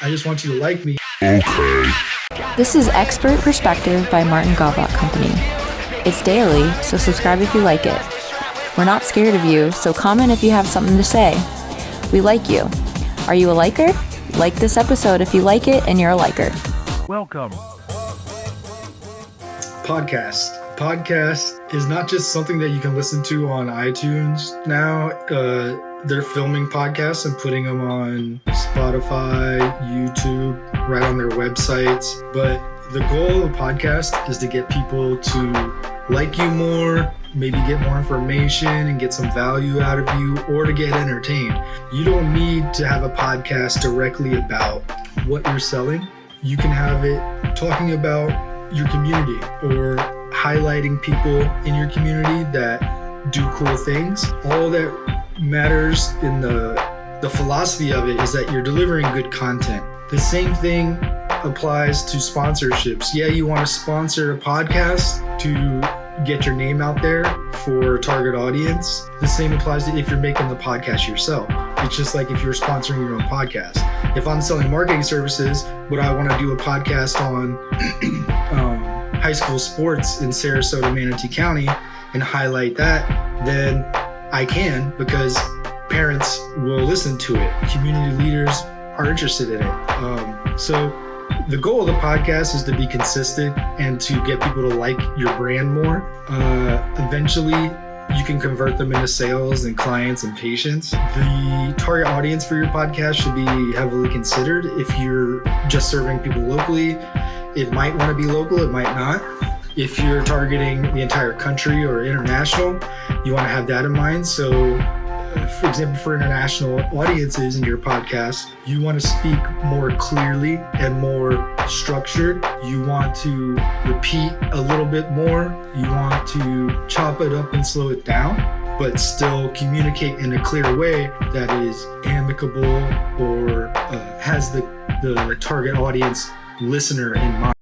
I just want you to like me. Okay. This is Expert Perspective by Martin Gobot Company. It's daily, so subscribe if you like it. We're not scared of you, so comment if you have something to say. We like you. Are you a liker? Like this episode if you like it and you're a liker. Welcome. Podcast is not just something that you can listen to on iTunes now. They're filming podcasts and putting them on Spotify, YouTube, right on their websites. But the goal of a podcast is to get people to like you more, maybe get more information and get some value out of you, or to get entertained. You don't need to have a podcast directly about what you're selling. You can have it talking about your community or highlighting people in your community that do cool things. All that matters in the philosophy of it is that you're delivering good content. The same thing applies to sponsorships. Yeah, you want to sponsor a podcast to get your name out there for a target audience. The same applies to if you're making the podcast yourself. It's just like if you're sponsoring your own podcast. If I'm selling marketing services, but I want to do a podcast on high school sports in Sarasota, Manatee County and highlight that, then I can, because parents will listen to it. Community leaders are interested in it. So the goal of the podcast is to be consistent and to get people to like your brand more. Eventually, you can convert them into sales and clients and patients. The target audience for your podcast should be heavily considered. If you're just serving people locally, it might want to be local, it might not. If you're targeting the entire country or international, you want to have that in mind. So, for example, for international audiences in your podcast, you want to speak more clearly and more structured. You want to repeat a little bit more. You want to chop it up and slow it down, but still communicate in a clear way that is amicable or has the target audience listener in mind.